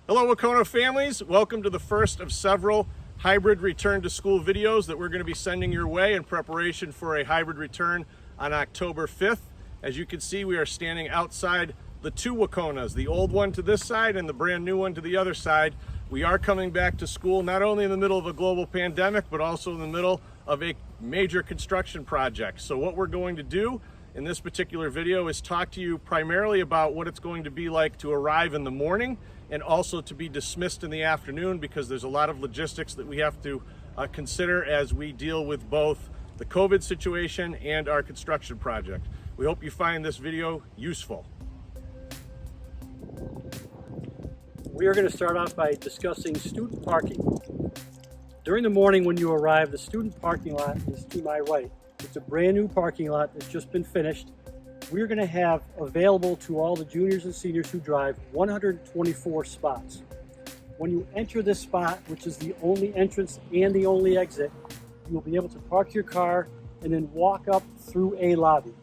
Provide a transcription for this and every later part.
Hello, Wahconah families. Welcome to the first of several hybrid return to school videos that we're going to be sending your way in preparation for a hybrid return on October 5th. As you can see, we are standing outside the two Wahconahs, the old one to this side and the brand new one to the other side. We are coming back to school not only in the middle of a global pandemic, but also in the middle of a major construction project. So what we're going to do in this particular video is talk to you primarily about what it's going to be like to arrive in the morning and also to be dismissed in the afternoon, because there's a lot of logistics that we have to consider as we deal with both the COVID situation and our construction project. We hope you find this video useful. We are going to start off by discussing student parking. During the morning when you arrive, the student parking lot is to my right. It's a brand new parking lot that's just been finished. We're going to have available to all the juniors and seniors who drive 124 spots. When you enter this spot, which is the only entrance and the only exit, you will be able to park your car and then walk up through a lobby.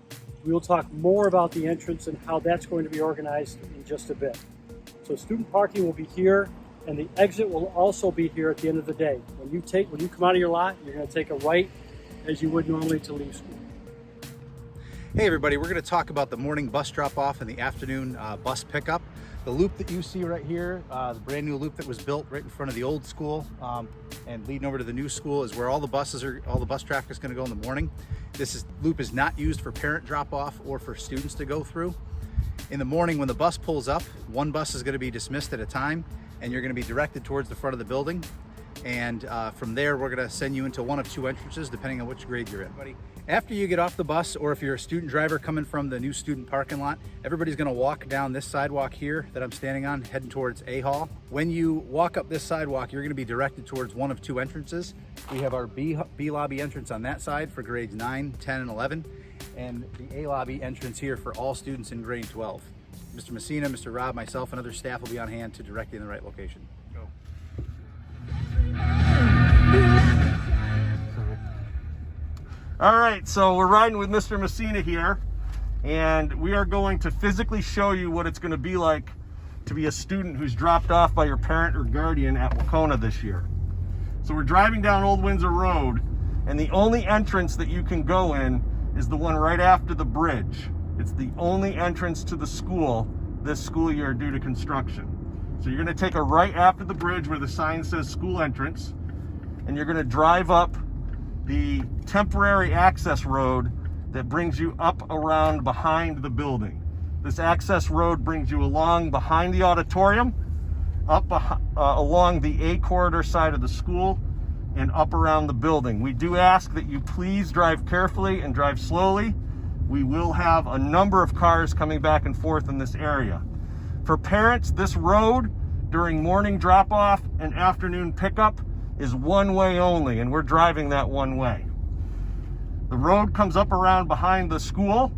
We will talk more about the entrance and how that's going to be organized in just a bit. So student parking will be here, and the exit will also be here at the end of the day. When you come out of your lot, you're going to take a right as you would normally to leave school. Hey everybody, we're going to talk about the morning bus drop-off and the afternoon bus pickup. The loop that you see right here, the brand new loop that was built right in front of the old school and leading over to the new school, is where all the bus traffic is going to go in the morning. This loop is not used for parent drop-off or for students to go through. In the morning when the bus pulls up, one bus is going to be dismissed at a time, and you're going to be directed towards the front of the building. And from there, we're going to send you into one of two entrances, depending on which grade you're in. After you get off the bus, or if you're a student driver coming from the new student parking lot, everybody's going to walk down this sidewalk here that I'm standing on, heading towards A Hall. When you walk up this sidewalk, you're going to be directed towards one of two entrances. We have our B lobby entrance on that side for grades 9, 10, and 11, and the A lobby entrance here for all students in grade 12. Mr. Messina, Mr. Rob, myself, and other staff will be on hand to direct you in the right location. Go. All right, so we're riding with Mr. Messina here, and we are going to physically show you what it's going to be like to be a student who's dropped off by your parent or guardian at Wahconah this year. So we're driving down Old Windsor Road, and the only entrance that you can go in is the one right after the bridge. It's the only entrance to the school this school year due to construction. So you're going to take a right after the bridge where the sign says school entrance, and you're going to drive up the temporary access road that brings you up around behind the building. This access road brings you along behind the auditorium, up along the A corridor side of the school, and up around the building. We do ask that you please drive carefully and drive slowly. We will have a number of cars coming back and forth in this area. For parents, this road during morning drop-off and afternoon pickup is one way only, and we're driving that one way. The road comes up around behind the school.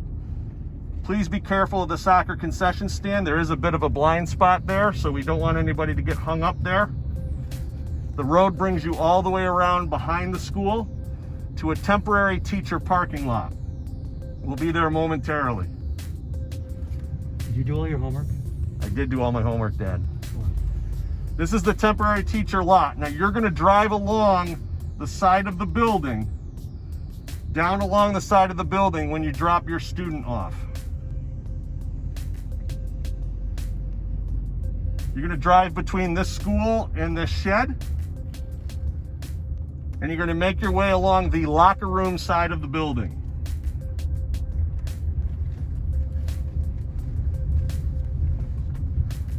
Please be careful of the soccer concession stand. There is a bit of a blind spot there, so we don't want anybody to get hung up there. The road brings you all the way around behind the school to a temporary teacher parking lot. We'll be there momentarily. Did you do all your homework? I did do all my homework, Dad. This is the temporary teacher lot. Now you're going to drive along the side of the building, down along the side of the building when you drop your student off. You're going to drive between this school and this shed, and you're going to make your way along the locker room side of the building.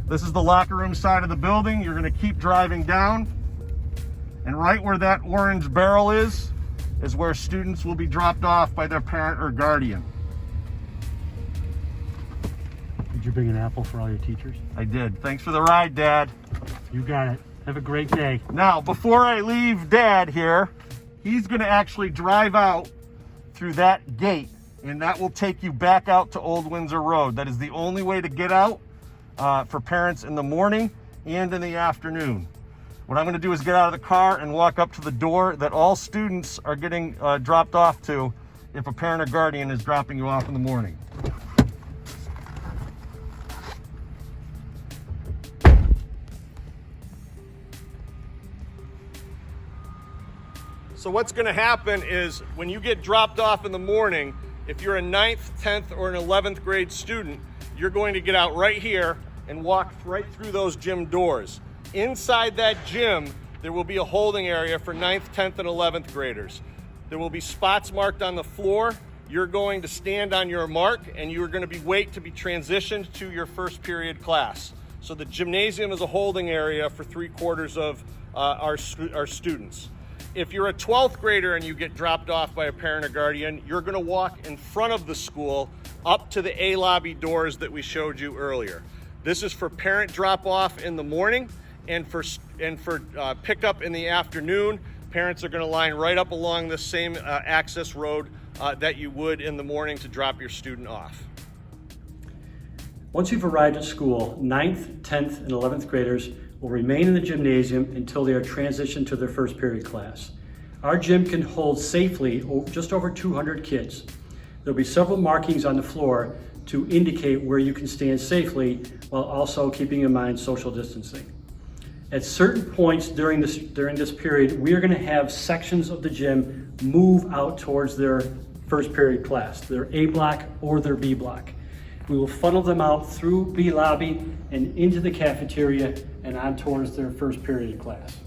This is the locker room side of the building. You're going to keep driving down, and right where that orange barrel is where students will be dropped off by their parent or guardian. Did you bring an apple for all your teachers? I did. Thanks for the ride, Dad. You got it. Have a great day. Now, before I leave Dad here, he's going to actually drive out through that gate, and that will take you back out to Old Windsor Road. That is the only way to get out for parents in the morning and in the afternoon. What I'm going to do is get out of the car and walk up to the door that all students are getting dropped off to if a parent or guardian is dropping you off in the morning. So what's going to happen is when you get dropped off in the morning, if you're a 9th, 10th, or an 11th grade student, you're going to get out right here and walk right through those gym doors. Inside that gym, there will be a holding area for 9th, 10th, and 11th graders. There will be spots marked on the floor. You're going to stand on your mark and you're going to wait to be transitioned to your first period class. So the gymnasium is a holding area for 3/4 of our students. If you're a 12th grader and you get dropped off by a parent or guardian, you're going to walk in front of the school up to the A lobby doors that we showed you earlier. This is for parent drop off in the morning and for pickup in the afternoon. Parents are going to line right up along the same access road that you would in the morning to drop your student off. Once you've arrived at school, 9th, 10th, and 11th graders will remain in the gymnasium until they are transitioned to their first period class. Our gym can hold safely just over 200 kids. There'll be several markings on the floor to indicate where you can stand safely while also keeping in mind social distancing. At certain points during this period, we are going to have sections of the gym move out towards their first period class, their A block or their B block. We will funnel them out through B lobby and into the cafeteria and on towards their first period class.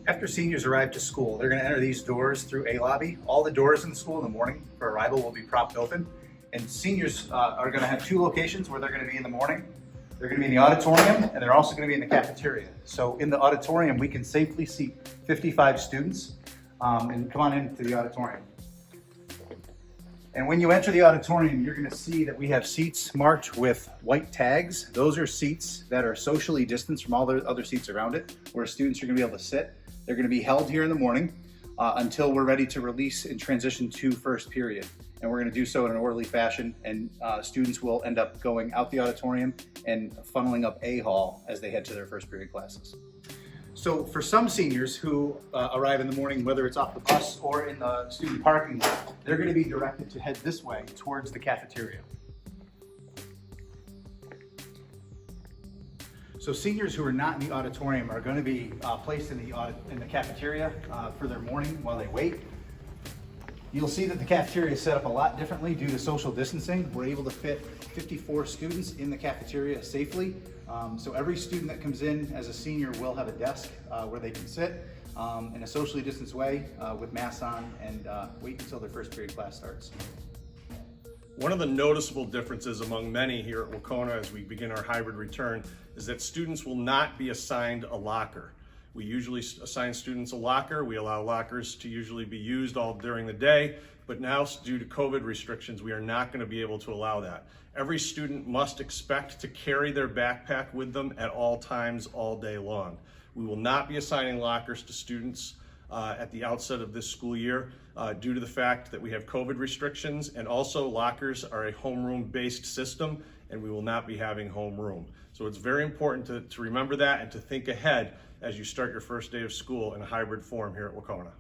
After seniors arrive to school, they're going to enter these doors through A lobby. All the doors in the school in the morning for arrival will be propped open. And seniors are going to have 2 locations where they're going to be in the morning. They're going to be in the auditorium and they're also going to be in the cafeteria. So in the auditorium, we can safely seat 55 students. And come on into the auditorium. And when you enter the auditorium, you're going to see that we have seats marked with white tags. Those are seats that are socially distanced from all the other seats around it, where students are going to be able to sit. They're going to be held here in the morning until we're ready to release and transition to first period. And we're going to do so in an orderly fashion, and students will end up going out the auditorium and funneling up A hall as they head to their first period classes. So for some seniors who arrive in the morning, whether it's off the bus or in the student parking lot, they're going to be directed to head this way towards the cafeteria. So seniors who are not in the auditorium are going to be placed in the cafeteria for their morning while they wait. You'll see that the cafeteria is set up a lot differently due to social distancing. We're able to fit 54 students in the cafeteria safely. So every student that comes in as a senior will have a desk where they can sit in a socially distanced way with masks on and wait until their first period class starts. One of the noticeable differences among many here at Wahconah as we begin our hybrid return is that students will not be assigned a locker. We usually assign students a locker. We allow lockers to usually be used all during the day, but now due to COVID restrictions, we are not going to be able to allow that. Every student must expect to carry their backpack with them at all times, all day long. We will not be assigning lockers to students at the outset of this school year due to the fact that we have COVID restrictions, and also lockers are a homeroom-based system, and we will not be having homeroom. So it's very important to remember that and to think ahead as you start your first day of school in a hybrid form here at Wahconah.